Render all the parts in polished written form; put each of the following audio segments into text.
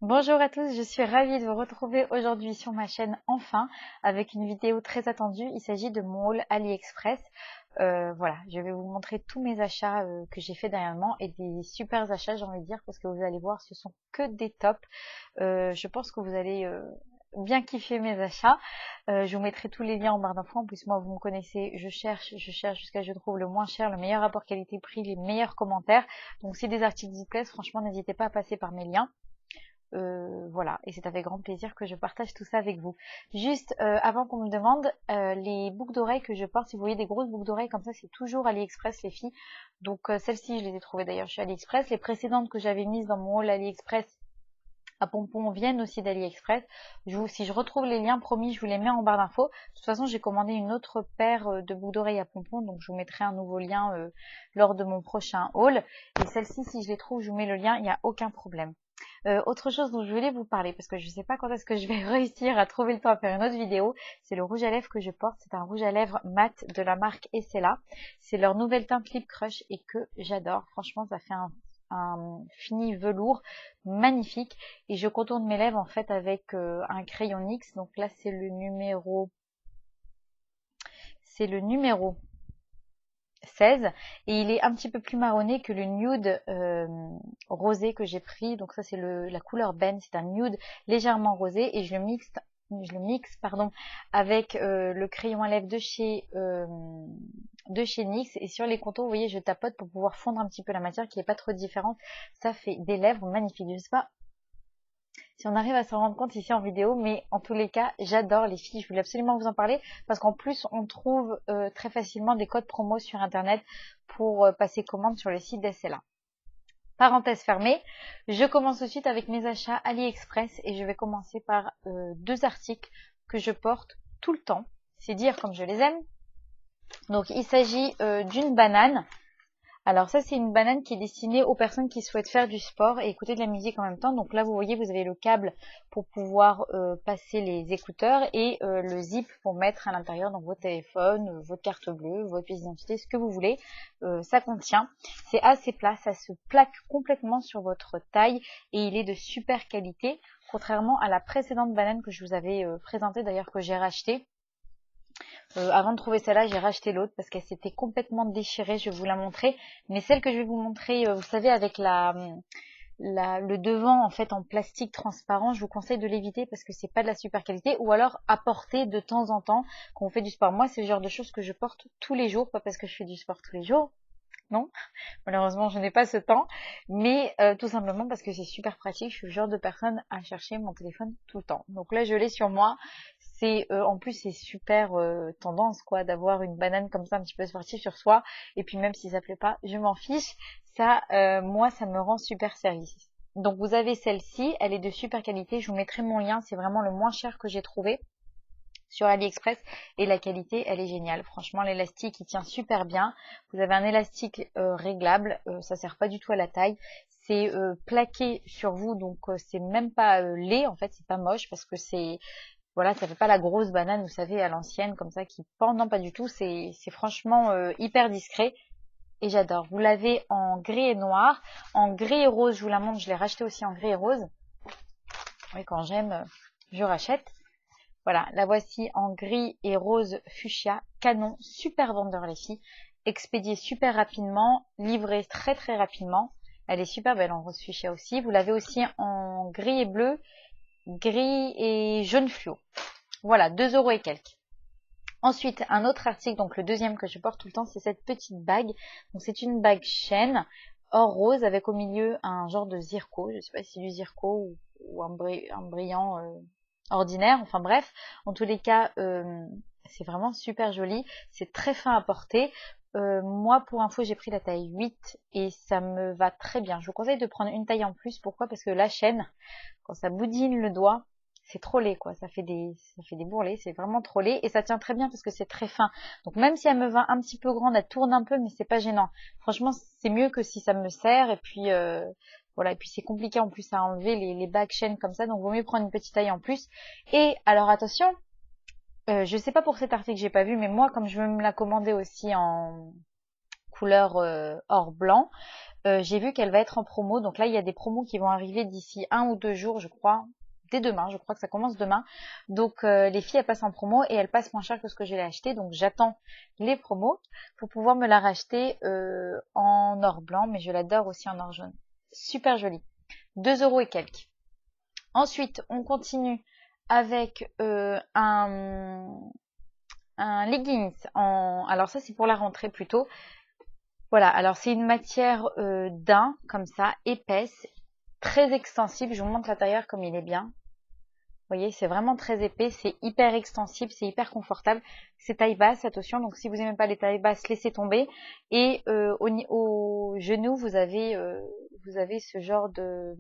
Bonjour à tous, je suis ravie de vous retrouver aujourd'hui sur ma chaîne enfin avec une vidéo très attendue. Il s'agit de mon haul AliExpress. Voilà, je vais vous montrer tous mes achats que j'ai fait dernièrement et des super achats, j'ai envie de dire, parce que vous allez voir, ce sont que des tops. Je pense que vous allez bien kiffer mes achats. Je vous mettrai tous les liens en barre d'infos. En plus, moi, vous me connaissez, je cherche jusqu'à ce que je trouve le moins cher, le meilleur rapport qualité-prix, les meilleurs commentaires. Donc, si des articles vous plaisent, franchement, n'hésitez pas à passer par mes liens. Voilà, et c'est avec grand plaisir que je partage tout ça avec vous. Juste avant qu'on me demande, les boucles d'oreilles que je porte, si vous voyez des grosses boucles d'oreilles comme ça, c'est toujours AliExpress les filles. Donc celles-ci, je les ai trouvées d'ailleurs chez AliExpress. Les précédentes que j'avais mises dans mon haul AliExpress à pompons viennent aussi d'AliExpress. Si je retrouve les liens, promis, je vous les mets en barre d'infos. De toute façon, j'ai commandé une autre paire de boucles d'oreilles à pompons, donc je vous mettrai un nouveau lien lors de mon prochain haul. Et celle-ci, si je les trouve, je vous mets le lien, il n'y a aucun problème. Autre chose dont je voulais vous parler, parce que je ne sais pas quand est-ce que je vais réussir à trouver le temps à faire une autre vidéo, c'est le rouge à lèvres que je porte. C'est un rouge à lèvres mat de la marque Essela. C'est leur nouvelle teinte Lip Crush et que j'adore. Franchement, ça fait un fini velours magnifique. Et je contourne mes lèvres en fait avec un crayon NYX. Donc là, c'est le numéro 16 et il est un petit peu plus marronné que le nude rosé que j'ai pris. Donc ça c'est la couleur Ben, c'est un nude légèrement rosé et je le mixe avec le crayon à lèvres de chez NYX, et sur les contours vous voyez je tapote pour pouvoir fondre un petit peu la matière qui n'est pas trop différente. Ça fait des lèvres magnifiques. Je sais pas si on arrive à s'en rendre compte ici en vidéo, mais en tous les cas, j'adore les filles. Je voulais absolument vous en parler parce qu'en plus, on trouve très facilement des codes promo sur Internet pour passer commande sur le site d'Essela. Parenthèse fermée, je commence tout de suite avec mes achats AliExpress et je vais commencer par deux articles que je porte tout le temps. C'est dire comme je les aime. Donc, il s'agit d'une banane. Alors ça c'est une banane qui est destinée aux personnes qui souhaitent faire du sport et écouter de la musique en même temps. Donc là vous voyez vous avez le câble pour pouvoir passer les écouteurs et le zip pour mettre à l'intérieur donc votre téléphone, votre carte bleue, votre pièce d'identité, ce que vous voulez. Ça contient. C'est assez plat, ça se plaque complètement sur votre taille et il est de super qualité. Contrairement à la précédente banane que je vous avais présentée d'ailleurs que j'ai rachetée. Avant de trouver celle-là, j'ai racheté l'autre parce qu'elle s'était complètement déchirée. Je vais vous la montrer. Mais celle que je vais vous montrer, vous savez, avec le devant en fait en plastique transparent, je vous conseille de l'éviter parce que c'est pas de la super qualité. Ou alors à porter de temps en temps quand on fait du sport. Moi, c'est le genre de choses que je porte tous les jours, pas parce que je fais du sport tous les jours. Non, malheureusement, je n'ai pas ce temps, mais tout simplement parce que c'est super pratique. Je suis le genre de personne à chercher mon téléphone tout le temps. Donc là, je l'ai sur moi. C'est en plus c'est super tendance quoi d'avoir une banane comme ça un petit peu sportive sur soi. Et puis même si ça plaît pas, je m'en fiche. Ça, moi, ça me rend super service. Donc vous avez celle-ci, elle est de super qualité. Je vous mettrai mon lien. C'est vraiment le moins cher que j'ai trouvé sur AliExpress et la qualité elle est géniale. Franchement l'élastique il tient super bien. Vous avez un élastique réglable, ça sert pas du tout à la taille. C'est plaqué sur vous donc c'est même pas laid en fait, c'est pas moche parce que c'est voilà, ça fait pas la grosse banane vous savez à l'ancienne comme ça qui pend, non pas du tout, c'est franchement hyper discret et j'adore. Vous l'avez en gris et noir, en gris et rose, je vous la montre, je l'ai racheté aussi en gris et rose. Oui, quand j'aime je rachète. Voilà, la voici en gris et rose fuchsia, canon, super vendeur les filles, expédiée super rapidement, livrée très très rapidement. Elle est super belle en rose fuchsia aussi. Vous l'avez aussi en gris et bleu, gris et jaune fluo. Voilà, 2 € et quelques. Ensuite, un autre article, donc le deuxième que je porte tout le temps, c'est cette petite bague. Donc c'est une bague chaîne or rose avec au milieu un genre de zirco. Je ne sais pas si c'est du zirco ou un brillant ordinaire. Enfin bref, en tous les cas, c'est vraiment super joli. C'est très fin à porter. Moi, pour info, j'ai pris la taille 8 et ça me va très bien. Je vous conseille de prendre une taille en plus. Pourquoi? Parce que la chaîne, quand ça boudine le doigt, c'est trop laid quoi, ça fait des bourrelets, c'est vraiment trop laid et ça tient très bien parce que c'est très fin. Donc même si elle me va un petit peu grande, elle tourne un peu mais c'est pas gênant. Franchement, c'est mieux que si ça me serre et puis voilà, et puis c'est compliqué en plus à enlever les bagues chaînes comme ça, donc vaut mieux prendre une petite taille en plus. Et alors attention, je sais pas pour cet article, j'ai pas vu, mais moi comme je veux me la commander aussi en couleur or blanc. J'ai vu qu'elle va être en promo. Donc là, il y a des promos qui vont arriver d'ici 1 ou 2 jours, je crois. Dès demain, je crois que ça commence demain. Donc les filles, elles passent en promo et elles passent moins cher que ce que je l'ai acheté. Donc j'attends les promos pour pouvoir me la racheter en or blanc. Mais je l'adore aussi en or jaune. Super jolie. 2 € et quelques. Ensuite, on continue avec un leggings. Alors ça, c'est pour la rentrée plutôt. Voilà, alors c'est une matière daim, comme ça, épaisse, très extensible. Je vous montre l'intérieur comme il est bien. Vous voyez, c'est vraiment très épais, c'est hyper extensible, c'est hyper confortable. C'est taille basse, attention, donc si vous n'aimez pas les tailles basses, laissez tomber. Et au genou, vous avez ce genre de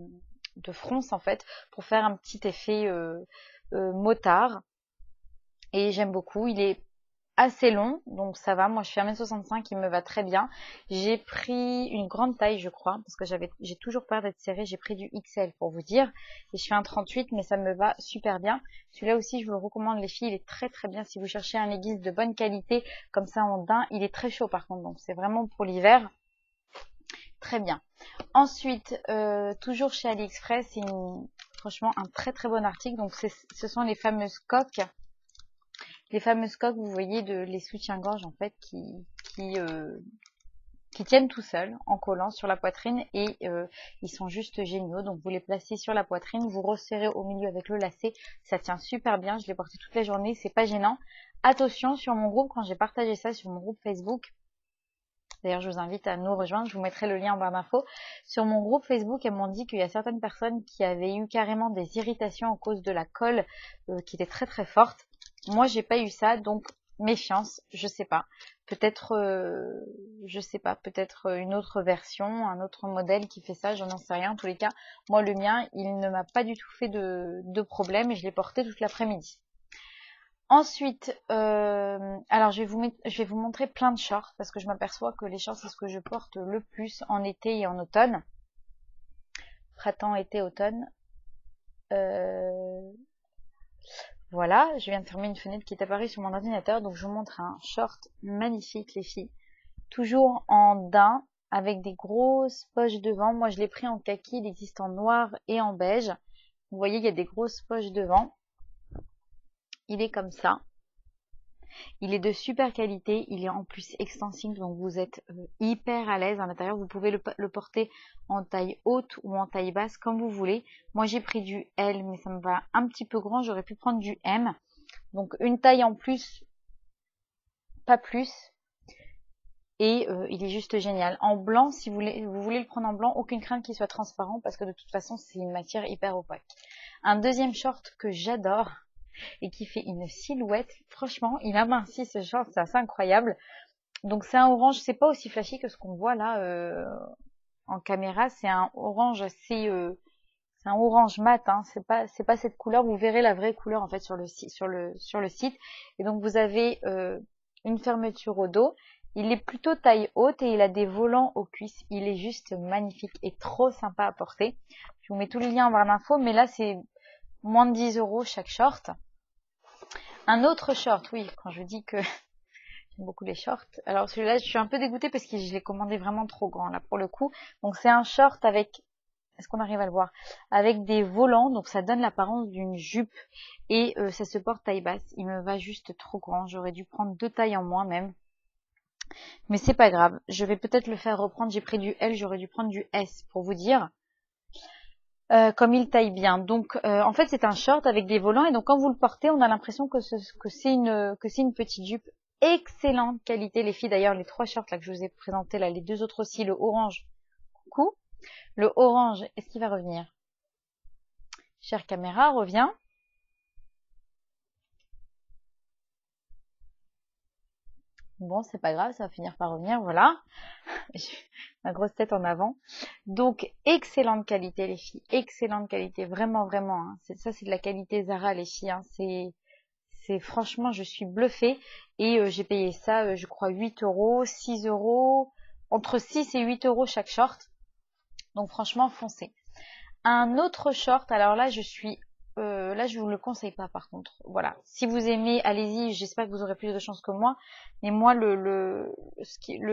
fronce en fait, pour faire un petit effet motard. Et j'aime beaucoup, il est assez long, donc ça va. Moi, je suis 1m65, il me va très bien. J'ai pris une grande taille, je crois, parce que j'ai toujours peur d'être serrée. J'ai pris du XL pour vous dire. Et je fais un 38, mais ça me va super bien. Celui-là aussi, je vous le recommande, les filles. Il est très très bien si vous cherchez un leggings de bonne qualité, comme ça en daim. Il est très chaud par contre, donc c'est vraiment pour l'hiver. Très bien. Ensuite, toujours chez AliExpress, c'est franchement un très très bon article. Donc, ce sont les fameuses coques. Les fameuses coques, vous voyez, les soutiens-gorge en fait qui tiennent tout seuls en collant sur la poitrine et ils sont juste géniaux. Donc vous les placez sur la poitrine, vous resserrez au milieu avec le lacet, ça tient super bien. Je l'ai porté toute la journée, c'est pas gênant. Attention, sur mon groupe, quand j'ai partagé ça sur mon groupe Facebook, d'ailleurs je vous invite à nous rejoindre, je vous mettrai le lien en barre d'infos. Sur mon groupe Facebook, elles m'ont dit qu'il y a certaines personnes qui avaient eu carrément des irritations à cause de la colle qui était très très forte. Moi, j'ai pas eu ça, donc méfiance, je sais pas. Peut-être, je sais pas, peut-être une autre version, un autre modèle qui fait ça, j'en sais rien. En tous les cas, moi, le mien, il ne m'a pas du tout fait de problème et je l'ai porté toute l'après-midi. Ensuite, alors je vais vous montrer plein de shorts parce que je m'aperçois que les shorts, c'est ce que je porte le plus en été et en automne. Printemps, été, automne. Voilà, je viens de fermer une fenêtre qui est apparue sur mon ordinateur, donc je vous montre un short magnifique les filles. Toujours en daim, avec des grosses poches devant. Moi je l'ai pris en kaki, il existe en noir et en beige. Vous voyez, il y a des grosses poches devant. Il est comme ça. Il est de super qualité, il est en plus extensible, donc vous êtes hyper à l'aise à l'intérieur. Vous pouvez le porter en taille haute ou en taille basse, comme vous voulez. Moi, j'ai pris du L, mais ça me va un petit peu grand. J'aurais pu prendre du M. Donc, une taille en plus, pas plus. Et il est juste génial. En blanc, si vous voulez le prendre en blanc, aucune crainte qu'il soit transparent, parce que de toute façon, c'est une matière hyper opaque. Un deuxième short que j'adore, et qui fait une silhouette, franchement il amincit ce short, c'est assez incroyable. Donc c'est un orange, c'est pas aussi flashy que ce qu'on voit là en caméra, c'est un orange assez c'est un orange mat, hein. C'est pas cette couleur, vous verrez la vraie couleur en fait sur le site. Et donc vous avez une fermeture au dos, il est plutôt taille haute et il a des volants aux cuisses, il est juste magnifique et trop sympa à porter. Je vous mets tous les liens en barre d'infos, mais là c'est moins de 10 € chaque short. Un autre short, oui, quand je dis que j'aime beaucoup les shorts. Alors celui-là, je suis un peu dégoûtée parce que je l'ai commandé vraiment trop grand là pour le coup. Donc c'est un short avec, est-ce qu'on arrive à le voir, avec des volants, donc ça donne l'apparence d'une jupe et ça se porte taille basse. Il me va juste trop grand, j'aurais dû prendre 2 tailles en moins même. Mais c'est pas grave, je vais peut-être le faire reprendre. J'ai pris du L, j'aurais dû prendre du S pour vous dire. Comme il taille bien. Donc en fait c'est un short avec des volants et donc quand vous le portez on a l'impression que c'est une petite jupe. Excellente qualité les filles. D'ailleurs les 3 shorts là que je vous ai présentés là, les 2 autres aussi, le orange, coucou, le orange, est-ce qu'il va revenir? Chère caméra, reviens. Bon, c'est pas grave, ça va finir par revenir, voilà. Ma grosse tête en avant. Donc, excellente qualité, les filles. Excellente qualité, vraiment, vraiment. Hein. Ça, c'est de la qualité Zara, les filles. Hein. C'est franchement, je suis bluffée. Et j'ai payé ça, je crois, 8 €, 6 €, entre 6 et 8 € chaque short. Donc, franchement, foncez. Un autre short, alors là, je suis là je vous le conseille pas par contre. Voilà, si vous aimez, allez-y, j'espère que vous aurez plus de chance que moi. Mais moi le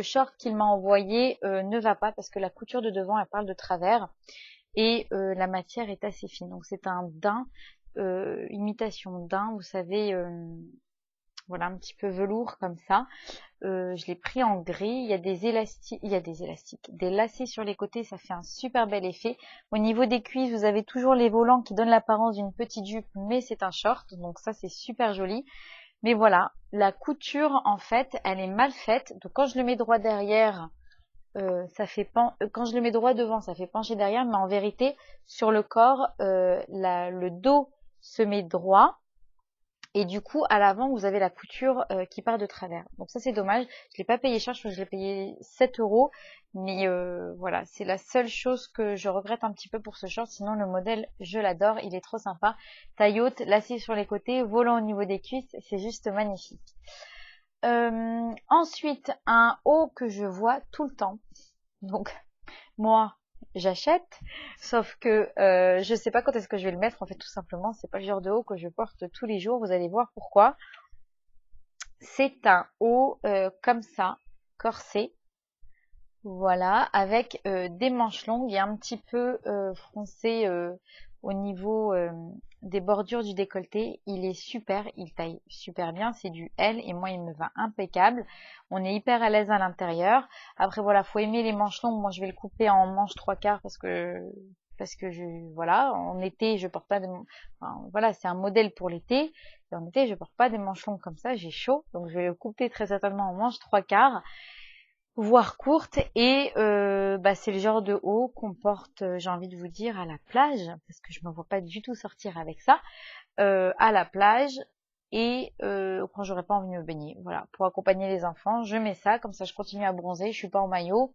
short qu'il m'a envoyé ne va pas parce que la couture de devant elle parle de travers et la matière est assez fine. Donc c'est un daim, imitation daim, vous savez, voilà, un petit peu velours comme ça. Je l'ai pris en gris, il y a des élastiques, des lacets sur les côtés, ça fait un super bel effet. Au niveau des cuisses, vous avez toujours les volants qui donnent l'apparence d'une petite jupe, mais c'est un short, donc ça c'est super joli. Mais voilà, la couture en fait, elle est mal faite, donc quand je le mets droit derrière, quand je le mets droit devant, ça fait pencher derrière, mais en vérité, sur le corps, le dos se met droit. Et du coup, à l'avant, vous avez la couture qui part de travers. Donc ça, c'est dommage. Je l'ai pas payé cher, je crois que je l'ai payé 7 euros. Mais voilà, c'est la seule chose que je regrette un petit peu pour ce short. Sinon, le modèle, je l'adore. Il est trop sympa. Taille haute, lacet sur les côtés, volant au niveau des cuisses. C'est juste magnifique. Ensuite, un haut que je vois tout le temps. Donc, moi, j'achète, sauf que je sais pas quand est-ce que je vais le mettre en fait, tout simplement. C'est pas le genre de haut que je porte tous les jours, vous allez voir pourquoi. C'est un haut comme ça, corsé, voilà, avec des manches longues et un petit peu froncé au niveau des bordures du décolleté. Il est super, il taille super bien, c'est du L et moi il me va impeccable. On est hyper à l'aise à l'intérieur. Après voilà, faut aimer les manches longues. Moi je vais le couper en manches 3/4 parce que voilà, en été je porte pas de, enfin, voilà, c'est un modèle pour l'été. Et en été je porte pas des manches longues comme ça, j'ai chaud, donc je vais le couper très certainement en manches 3/4 voire courte et c'est le genre de haut qu'on porte, j'ai envie de vous dire, à la plage, parce que je me vois pas du tout sortir avec ça, à la plage et quand j'aurais pas envie de me baigner. Voilà, pour accompagner les enfants, je mets ça, comme ça je continue à bronzer, je suis pas en maillot,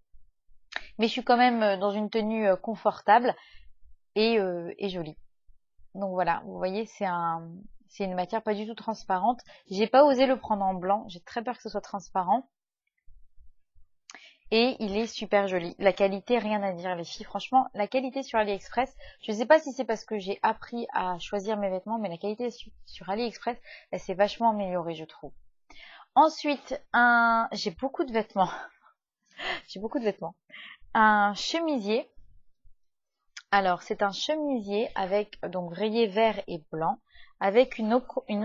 mais je suis quand même dans une tenue confortable et jolie. Donc voilà, vous voyez, c'est une matière pas du tout transparente. J'ai pas osé le prendre en blanc, j'ai très peur que ce soit transparent. Et il est super joli. La qualité, rien à dire les filles. Franchement, la qualité sur AliExpress, je ne sais pas si c'est parce que j'ai appris à choisir mes vêtements, mais la qualité sur AliExpress, elle s'est vachement améliorée, je trouve. Ensuite, j'ai beaucoup de vêtements. J'ai beaucoup de vêtements. Un chemisier. Alors, c'est un chemisier avec donc rayé vert et blanc, avec une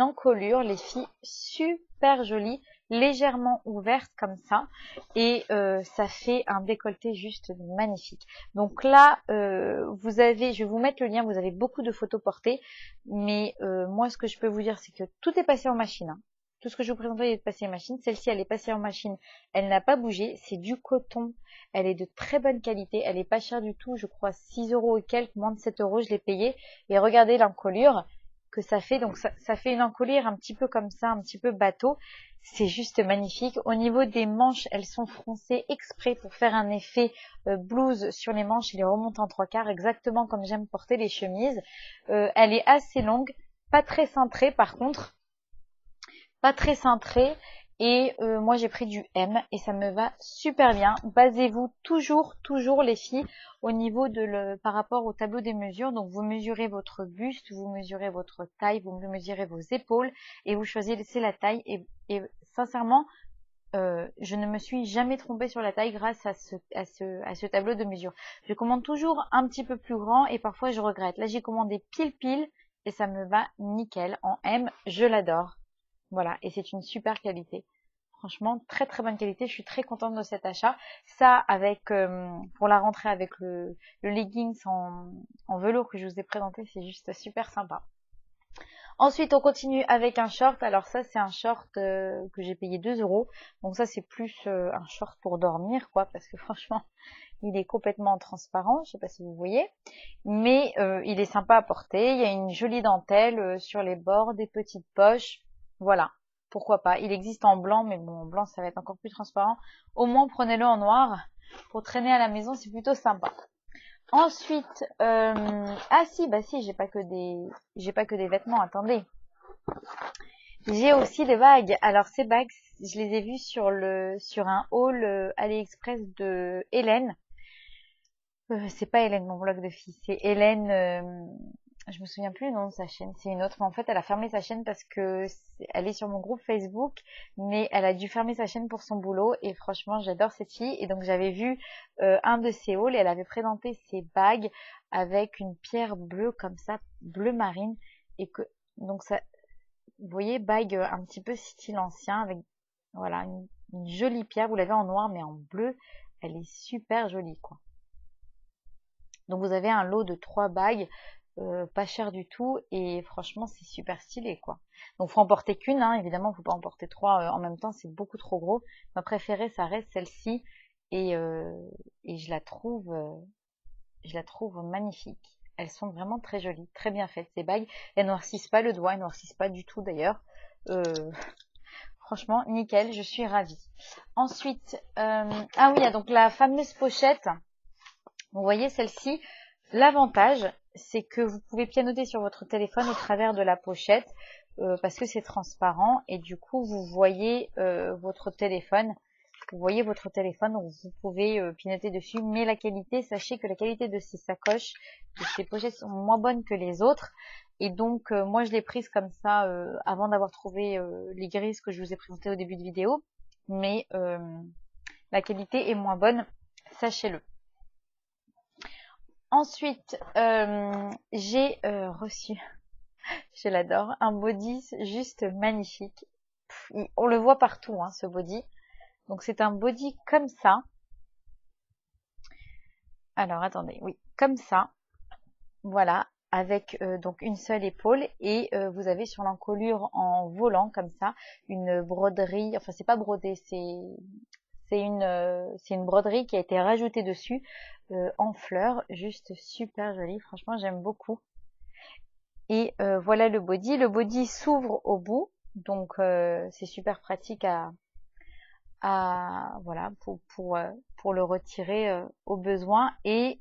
encolure, les filles, super jolie, légèrement ouverte comme ça, et ça fait un décolleté juste magnifique. Donc là, je vais vous mettre le lien, vous avez beaucoup de photos portées, mais moi ce que je peux vous dire, c'est que tout est passé en machine, hein. Tout ce que je vous présente est passé en machine. Celle-ci, elle est passée en machine. Elle n'a pas bougé. C'est du coton. Elle est de très bonne qualité. Elle est pas chère du tout. Je crois 6 euros et quelques, moins de 7 euros. Je l'ai payé. Et regardez l'encolure que ça fait. Donc, ça fait une encolure un petit peu comme ça, un petit peu bateau. C'est juste magnifique. Au niveau des manches, elles sont froncées exprès pour faire un effet blouse sur les manches et les remonter en 3/4, exactement comme j'aime porter les chemises. Elle est assez longue. Pas très cintrée par contre. Pas très cintré et moi j'ai pris du M et ça me va super bien. Basez-vous toujours les filles au niveau par rapport au tableau des mesures. Donc vous mesurez votre buste, vous mesurez votre taille, vous mesurez vos épaules et vous choisissez la taille et sincèrement je ne me suis jamais trompée sur la taille grâce à ce tableau de mesure. Je commande toujours un petit peu plus grand et parfois je regrette. Là j'ai commandé pile et ça me va nickel. En M, je l'adore. Voilà, et c'est une super qualité. Franchement, très bonne qualité. Je suis très contente de cet achat. Ça, avec pour la rentrée avec le leggings en velours que je vous ai présenté, c'est juste super sympa. Ensuite, on continue avec un short. Alors ça, c'est un short que j'ai payé 2 euros. Donc ça, c'est plus un short pour dormir, quoi, parce que franchement, il est complètement transparent. Je sais pas si vous voyez, mais il est sympa à porter. Il y a une jolie dentelle sur les bords, des petites poches. Voilà, pourquoi pas. Il existe en blanc, mais bon, en blanc, ça va être encore plus transparent. Au moins, prenez-le en noir. Pour traîner à la maison, c'est plutôt sympa. Ensuite, ah si, bah si, j'ai pas que des vêtements, attendez. J'ai aussi des bagues. Alors ces bagues, je les ai vues sur un haul AliExpress de Hélène. C'est pas Hélène, mon blog de filles, c'est Hélène Je me souviens plus le nom de sa chaîne, c'est une autre, mais en fait elle a fermé sa chaîne parce que elle est sur mon groupe Facebook, mais elle a dû fermer sa chaîne pour son boulot et franchement j'adore cette fille. Et donc j'avais vu un de ses hauls et elle avait présenté ses bagues avec une pierre bleue comme ça, bleu marine, et que donc ça, vous voyez, bague un petit peu style ancien avec voilà une jolie pierre. Vous l'avez en noir mais en bleu, elle est super jolie quoi. Donc vous avez un lot de 3 bagues, pas cher du tout et franchement c'est super stylé quoi. Donc faut en porter qu'une, hein, évidemment faut pas en porter 3 en même temps, c'est beaucoup trop gros. Ma préférée ça reste celle-ci et je la trouve magnifique. Elles sont vraiment très jolies, très bien faites ces bagues. Elles noircissent pas le doigt, elles noircissent pas du tout d'ailleurs. Franchement nickel, je suis ravie. Ensuite, ah oui, donc la fameuse pochette. Vous voyez celle-ci, l'avantage c'est que vous pouvez pianoter sur votre téléphone au travers de la pochette parce que c'est transparent et du coup vous voyez votre téléphone. Vous voyez votre téléphone, donc vous pouvez pianoter dessus, mais la qualité, sachez que la qualité de ces sacoches, de ces pochettes sont moins bonnes que les autres. Et donc moi je l'ai prise comme ça avant d'avoir trouvé les grises que je vous ai présentées au début de vidéo, mais la qualité est moins bonne, sachez-le. Ensuite, j'ai reçu, je l'adore, un body juste magnifique. On le voit partout, hein, ce body. Donc c'est un body comme ça. Alors attendez, oui, comme ça. Voilà, avec donc une seule épaule et vous avez sur l'encolure en volant comme ça une broderie. Enfin c'est pas brodé, c'est une broderie qui a été rajoutée dessus en fleurs, juste super jolie, franchement j'aime beaucoup. Et voilà le body. Le body s'ouvre au bout, donc c'est super pratique voilà pour le retirer au besoin. Et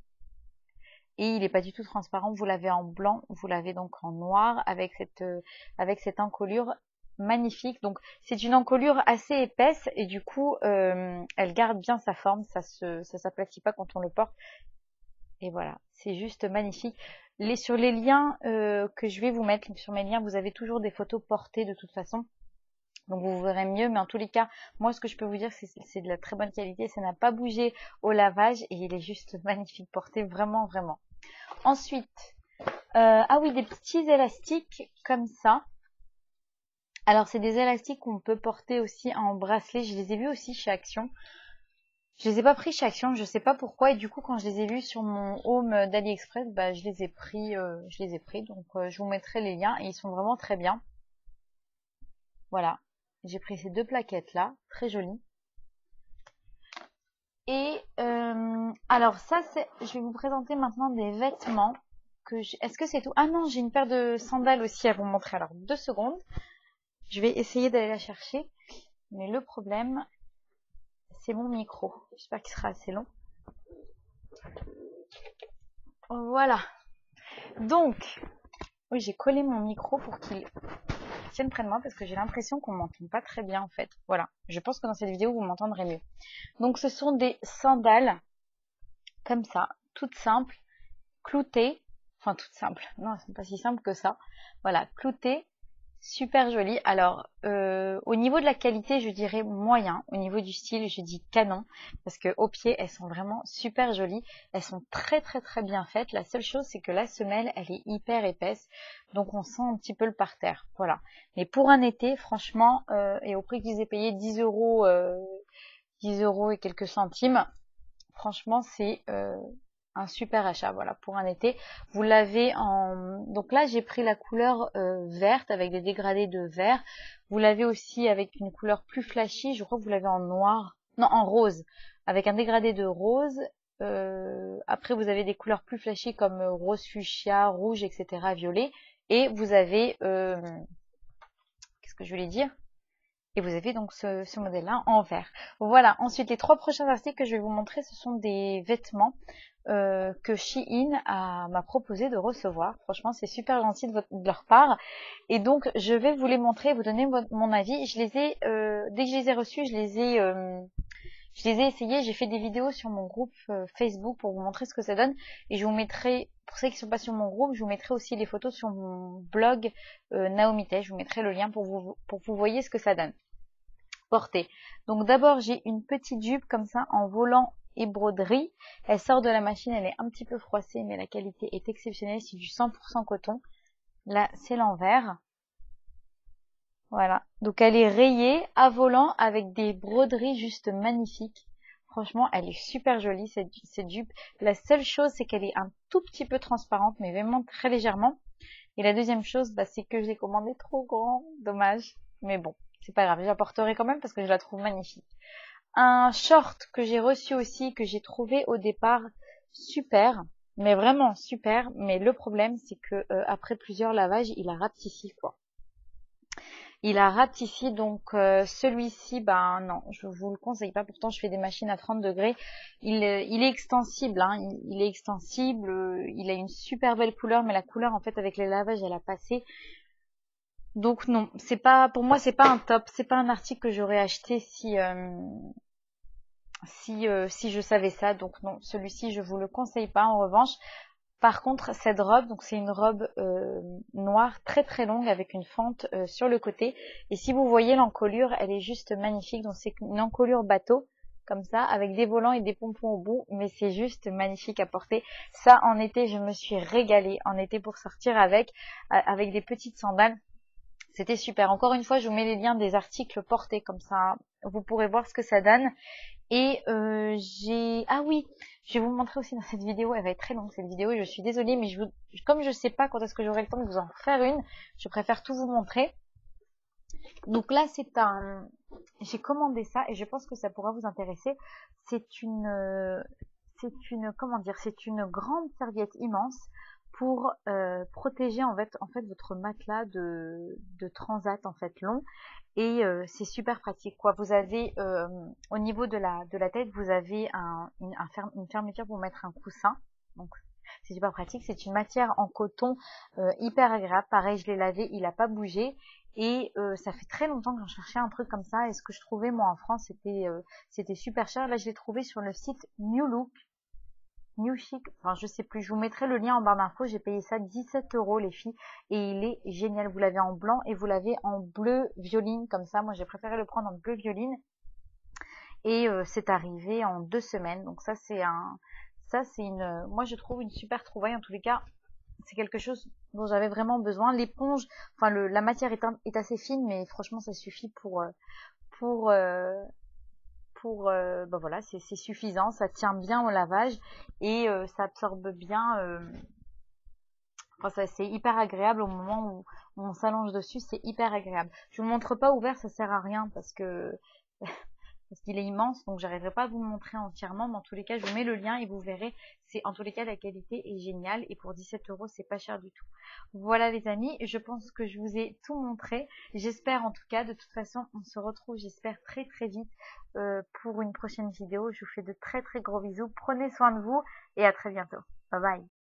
il n'est pas du tout transparent. Vous l'avez en blanc, vous l'avez donc en noir avec cette encolure magnifique. Donc c'est une encolure assez épaisse et du coup elle garde bien sa forme, ça s'aplatit pas quand on le porte. Et voilà, c'est juste magnifique. Sur les liens que je vais vous mettre, sur mes liens, vous avez toujours des photos portées de toute façon. Donc vous verrez mieux, mais en tous les cas, moi ce que je peux vous dire, c'est de la très bonne qualité. Ça n'a pas bougé au lavage et il est juste magnifique porté, vraiment, vraiment. Ensuite, ah oui, des petits élastiques comme ça. Alors c'est des élastiques qu'on peut porter aussi en bracelet. Je les ai vus aussi chez Action. Je les ai pas pris chez Action, je sais pas pourquoi, et du coup quand je les ai vus sur mon home d'AliExpress, bah je les ai pris, donc je vous mettrai les liens et ils sont vraiment très bien. Voilà, j'ai pris ces 2 plaquettes là, très jolies. Et alors ça je vais vous présenter maintenant des vêtements est-ce que c'est tout? Ah non, j'ai une paire de sandales aussi à vous montrer. Alors 2 secondes, je vais essayer d'aller la chercher, mais le problème c'est mon micro. J'espère qu'il sera assez long. Voilà. Donc, oui, j'ai collé mon micro pour qu'il tienne près de moi parce que j'ai l'impression qu'on m'entend pas très bien en fait. Voilà. Je pense que dans cette vidéo, vous m'entendrez mieux. Donc, ce sont des sandales comme ça, toutes simples, cloutées. Enfin, toutes simples. Non, elles sont pas si simples que ça. Voilà, cloutées. Super jolie. Alors, au niveau de la qualité, je dirais moyen. Au niveau du style, je dis canon. Parce que au pied, elles sont vraiment super jolies. Elles sont très très très bien faites. La seule chose, c'est que la semelle, elle est hyper épaisse. Donc, on sent un petit peu le parterre. Voilà. Mais pour un été, franchement, et au prix que je les ai payé 10 euros et quelques centimes, franchement, c'est un super achat, voilà, pour un été. Vous l'avez en... Donc là, j'ai pris la couleur verte avec des dégradés de vert. Vous l'avez aussi avec une couleur plus flashy. Je crois que vous l'avez en noir. Non, en rose. Avec un dégradé de rose. Après, vous avez des couleurs plus flashy comme rose fuchsia, rouge, etc., violet. Et vous avez... Qu'est-ce que je voulais dire? Et vous avez donc ce modèle-là en vert. Voilà. Ensuite, les 3 prochains articles que je vais vous montrer, ce sont des vêtements que Shein m'a proposé de recevoir. Franchement, c'est super gentil de leur part. Et donc, je vais vous les montrer, vous donner mon avis. Je les ai, dès que je les ai reçus, Je les ai essayés, j'ai fait des vidéos sur mon groupe Facebook pour vous montrer ce que ça donne. Et je vous mettrai, pour ceux qui ne sont pas sur mon groupe, je vous mettrai aussi les photos sur mon blog Naomi Tay. Je vous mettrai le lien pour que vous voyez ce que ça donne. Porter. Donc d'abord, j'ai une petite jupe comme ça en volant et broderie. Elle sort de la machine, elle est un petit peu froissée, mais la qualité est exceptionnelle. C'est du 100% coton. Là, c'est l'envers. Voilà, donc elle est rayée à volant avec des broderies juste magnifiques. Franchement, elle est super jolie cette jupe. La seule chose, c'est qu'elle est un tout petit peu transparente, mais vraiment très légèrement. Et la deuxième chose, bah, c'est que j'ai commandé trop grand. Dommage. Mais bon, c'est pas grave, j'apporterai quand même parce que je la trouve magnifique. Un short que j'ai reçu aussi, que j'ai trouvé au départ super, mais vraiment super. Mais le problème, c'est que après plusieurs lavages, il a rapetissé quoi. Il a rapetissé, donc celui-ci, ben non, je vous le conseille pas. Pourtant, je fais des machines à 30 degrés. Il est extensible, hein, il est extensible. Il a une super belle couleur, mais la couleur, en fait, avec les lavages, elle a passé. Donc non, c'est pas, pour moi, c'est pas un top. C'est pas un article que j'aurais acheté si je savais ça. Donc non, celui-ci, je vous le conseille pas. En revanche, par contre, cette robe, donc c'est une robe noire très très longue avec une fente sur le côté. Et si vous voyez l'encolure, elle est juste magnifique. Donc c'est une encolure bateau, comme ça, avec des volants et des pompons au bout. Mais c'est juste magnifique à porter. Ça, en été, je me suis régalée. En été pour sortir avec des petites sandales. C'était super. Encore une fois, je vous mets les liens des articles portés, comme ça, vous pourrez voir ce que ça donne. Et ah oui, je vais vous montrer aussi dans cette vidéo, elle va être très longue cette vidéo et je suis désolée, mais comme je sais pas quand est-ce que j'aurai le temps de vous en faire une, je préfère tout vous montrer. Donc là, j'ai commandé ça et je pense que ça pourra vous intéresser. Comment dire, c'est une grande serviette immense pour protéger en fait votre matelas de transat en fait long. Et c'est super pratique quoi. Vous avez au niveau de la tête, vous avez une fermeture pour mettre un coussin. Donc c'est super pratique. C'est une matière en coton hyper agréable. Pareil, je l'ai lavé, il n'a pas bougé. Et ça fait très longtemps que j'en cherchais un truc comme ça. Et ce que je trouvais moi en France, c'était super cher. Là, je l'ai trouvé sur le site New Look. New Chic, enfin je sais plus, je vous mettrai le lien en barre d'infos, j'ai payé ça 17 € les filles et il est génial, vous l'avez en blanc et vous l'avez en bleu violine comme ça, moi j'ai préféré le prendre en bleu violine et c'est arrivé en 2 semaines, donc moi je trouve une super trouvaille, en tous les cas c'est quelque chose dont j'avais vraiment besoin. L'éponge, enfin la matière est assez fine mais franchement ça suffit pour bah voilà, c'est suffisant, ça tient bien au lavage et ça absorbe bien. Enfin, c'est hyper agréable au moment où on s'allonge dessus, c'est hyper agréable. Je vous le montre pas ouvert, ça sert à rien parce qu'il est immense, donc j'arriverai pas à vous le montrer entièrement, mais en tous les cas, je vous mets le lien et vous verrez, en tous les cas, la qualité est géniale et pour 17 €, c'est pas cher du tout. Voilà les amis, je pense que je vous ai tout montré. J'espère en tout cas, de toute façon, on se retrouve, j'espère, très très vite pour une prochaine vidéo. Je vous fais de très très gros bisous, prenez soin de vous et à très bientôt. Bye bye.